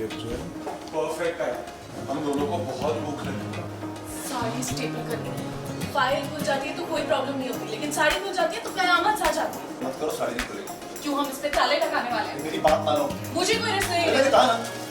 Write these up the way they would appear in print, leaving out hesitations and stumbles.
Perfect है। हम दोनों को बहुत भूख लगी है। साड़ी स्टेपल करनी है। फाइल खुल जाती है तो कोई प्रॉब्लम नहीं होती, लेकिन साड़ी खुल जाती है तो कयामत सा जाती है। मत करो, साड़ी नहीं खुलेगी। क्यों, हम इस पे ताले लगाने वाले हैं? मेरी बात मानो। मुझे कोई रिस्क नहीं मैंने है। कहा ना।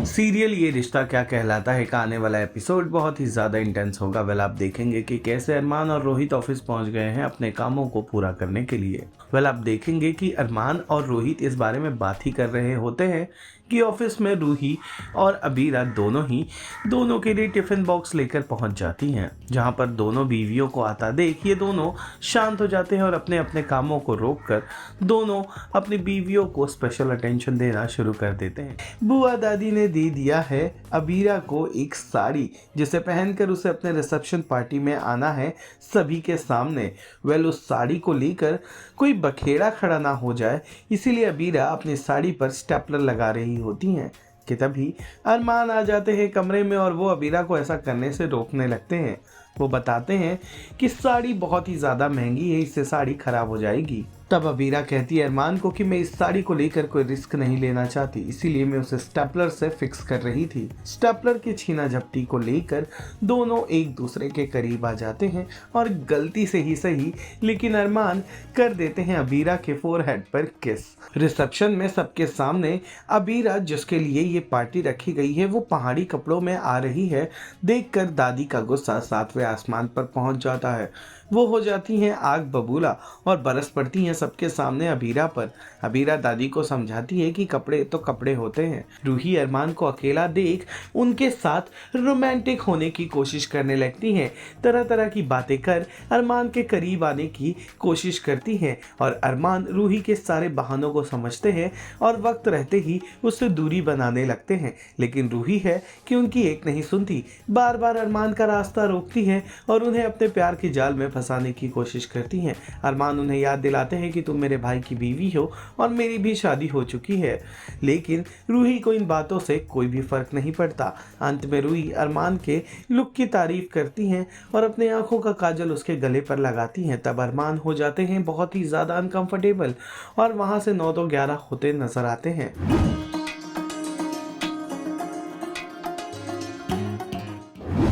सीरियल ये रिश्ता क्या कहलाता है का आने वाला एपिसोड बहुत ही ज़्यादा इंटेंस होगा। वेल आप देखेंगे कि कैसे अरमान और रोहित ऑफिस पहुंच गए हैं अपने कामों को पूरा करने के लिए। वेल आप देखेंगे कि अरमान और रोहित इस बारे में बात ही कर रहे होते हैं कि ऑफिस में रूही और अबीरा दोनों के लिए टिफिन बॉक्स लेकर पहुंच जाती हैं। जहां पर दोनों बीवियों को आता देख ये दोनों शांत हो जाते हैं और अपने अपने कामों को रोककर दोनों अपनी बीवियों को स्पेशल अटेंशन देना शुरू कर देते हैं। बुआ दादी ने दे दिया है अबीरा को एक साड़ी जिसे पहनकर उसे अपने रिसेप्शन पार्टी में आना है सभी के सामने। वेल उस साड़ी को लेकर कोई बखेड़ा खड़ा ना हो जाए, इसीलिए अबीरा अपनी साड़ी पर स्टेपलर लगा रही होती हैं कि तभी अरमान आ जाते हैं कमरे में और वो अबीरा को ऐसा करने से रोकने लगते हैं। वो बताते हैं कि साड़ी बहुत ही ज़्यादा महंगी है, इससे साड़ी खराब हो जाएगी। तब अबीरा कहती है अरमान को कि मैं इस साड़ी को लेकर कोई रिस्क नहीं लेना चाहती, इसीलिए मैं उसे स्टेपलर से फिक्स कर रही थी। स्टेपलर की छीना झपटी को लेकर दोनों एक दूसरे के करीब आ जाते हैं और गलती से ही सही लेकिन अरमान कर देते हैं अबीरा के फोरहेड पर किस। रिसेप्शन में सबके सामने अबीरा जिसके लिए ये पार्टी रखी गई है वो पहाड़ी कपड़ों में आ रही है। देखकर दादी का गुस्सा सातवें आसमान पर पहुंच जाता है। वो हो जाती हैं आग बबूला और बरस पड़ती हैं सबके सामने अबीरा पर। अबीरा दादी को समझाती है कि कपड़े तो कपड़े होते हैं। रूही अरमान को अकेला देख उनके साथ रोमांटिक होने की कोशिश करने लगती हैं। तरह तरह की बातें कर अरमान के करीब आने की कोशिश करती हैं और अरमान रूही के सारे बहानों को समझते हैं और वक्त रहते ही उससे दूरी बनाने लगते हैं। लेकिन रूही है कि उनकी एक नहीं सुनती, बार बार अरमान का रास्ता रोकती है और उन्हें अपने प्यार के जाल में फंसाने की कोशिश करती हैं। अरमान उन्हें याद दिलाते हैं कि तुम मेरे भाई की बीवी हो और मेरी भी शादी हो चुकी है, लेकिन रूही को इन बातों से कोई भी फर्क नहीं पड़ता। अंत में रूही अरमान के लुक की तारीफ करती हैं और अपने आंखों का काजल उसके गले पर लगाती हैं। तब अरमान हो जाते हैं बहुत ही ज़्यादा अनकंफर्टेबल और वहाँ से 9 तो 11 होते नजर आते हैं।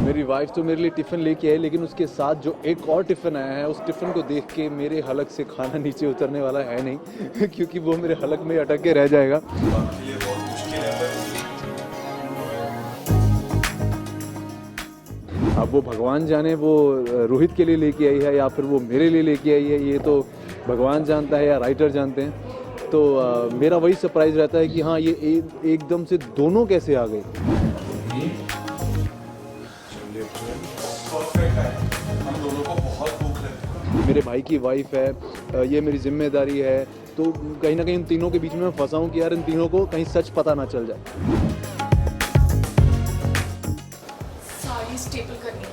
मेरी वाइफ तो मेरे लिए टिफ़िन लेके आई, लेकिन उसके साथ जो एक और टिफ़िन आया है उस टिफ़िन को देख के मेरे हलक से खाना नीचे उतरने वाला है नहीं क्योंकि वो मेरे हलक में अटक के रह जाएगा। आपके लिए बहुत मुश्किल है। अब वो भगवान जाने वो रोहित के लिए लेके आई है या फिर वो मेरे लिए लेके आई है, ये तो भगवान जानता है या राइटर जानते हैं। तो मेरा वही सरप्राइज़ रहता है कि हाँ ये एकदम से दोनों कैसे आ गए। परफेक्ट है। हम दोनों को बहुत भूख लगी है। मेरे भाई की वाइफ है, ये मेरी जिम्मेदारी है, तो कहीं ना कहीं इन तीनों के बीच में मैं फंसा हूँ कि यार इन तीनों को कहीं सच पता ना चल जाए। साड़ी स्टेपल करनी है।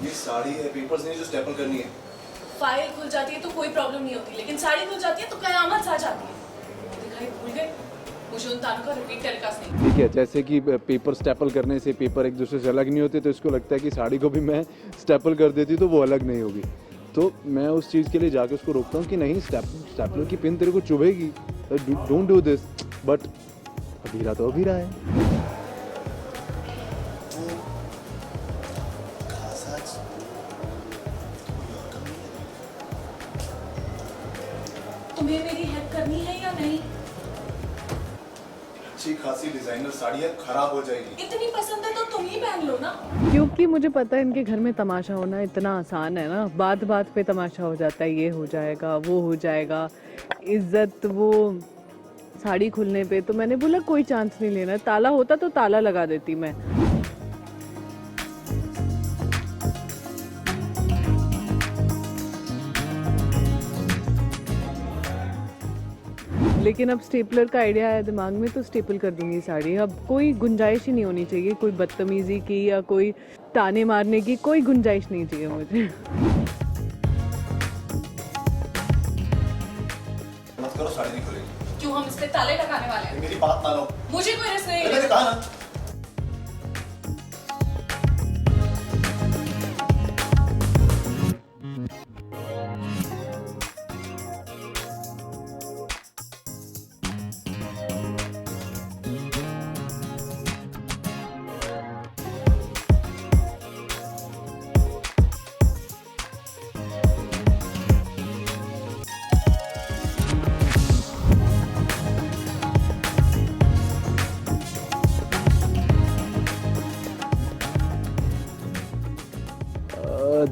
ये साड़ी है, पेपर्स नहीं जो स्टेपल करनी है। फाइल खुल जाती है तो कोई प्रॉब्लम नहीं होती, लेकिन साड़ी खुल जाती है तो कयामत सा जाती है। दिखाई भूल गए, मुझे उन तानों का रिपीट टेलीकास्ट नहीं। ठीक है, जैसे कि पेपर स्टेपल करने से पेपर एक दूसरे से अलग नहीं होते, तो इसको लगता है कि साड़ी को भी मैं स्टेपल कर देती तो वो अलग नहीं होगी। तो मैं उस चीज़ के लिए जाके उसको रोकता हूँ कि नहीं, स्टेपलर की पिन तेरे को चुभेगी, don't do this. But Abira तो अबीरा है। तुम्हें मेरी हेल्प करनी है या नहीं? अच्छी खासी डिजाइनर साड़ी है, खराब हो जाएगी। इतनी पसंद है तो तुम ही पहन लो ना। क्योंकि मुझे पता है इनके घर में तमाशा होना इतना आसान है ना, बात बात पे तमाशा हो जाता है, ये हो जाएगा वो हो जाएगा, इज्जत वो साड़ी खुलने पे। तो मैंने बोला कोई चांस नहीं लेना, ताला होता तो ताला लगा देती मैं। लेकिन अब स्टेपलर का आइडिया आया दिमाग में तो स्टेपल कर दूंगी साड़ी। अब कोई गुंजाइश ही नहीं होनी चाहिए, कोई बदतमीजी की या कोई ताने मारने की कोई गुंजाइश नहीं चाहिए मुझे। मत करो, साड़ी नहीं खुलेगी। क्यों, हम इस पे ताले लगाने वाले हैं? मेरी बात मानो। मुझे कोई रिस्क नहीं मैंने है। कहा ना।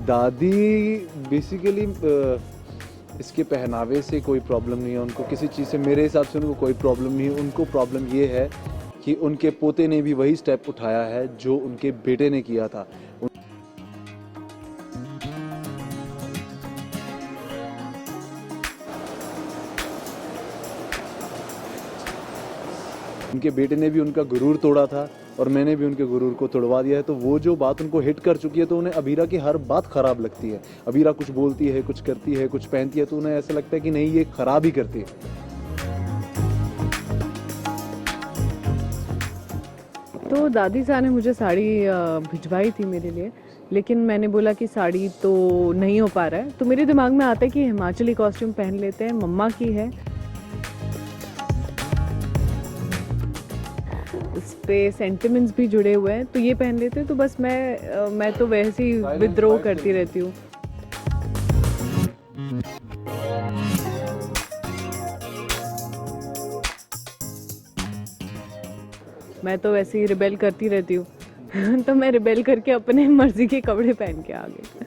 दादी बेसिकली इसके पहनावे से कोई प्रॉब्लम नहीं है उनको, किसी चीज़ से मेरे हिसाब से उनको कोई प्रॉब्लम नहीं है। उनको प्रॉब्लम ये है कि उनके पोते ने भी वही स्टेप उठाया है जो उनके बेटे ने किया था। उनके बेटे ने भी उनका गुरूर तोड़ा था और मैंने भी उनके गुरूर को तोड़वा दिया है। तो वो जो बात उनको हिट कर चुकी है तो उन्हें अबीरा की हर बात ख़राब लगती है। अबीरा कुछ बोलती है, कुछ करती है, कुछ पहनती है तो उन्हें ऐसा लगता है कि नहीं ये ख़राब ही करती है। तो दादी साहब ने मुझे साड़ी भिजवाई थी मेरे लिए, लेकिन मैंने बोला कि साड़ी तो नहीं हो पा रहा है। तो मेरे दिमाग में आता है कि हिमाचली कॉस्ट्यूम पहन लेते हैं, मम्मा की है, इस पे सेंटिमेंट्स भी जुड़े हुए हैं तो ये पहन लेते हैं। तो बस मैं तो वैसे ही विद्रोह करती रहती हूँ। मैं तो वैसे ही रिबेल करती रहती हूँ तो मैं रिबेल करके अपने मर्जी के कपड़े पहन के आ गई।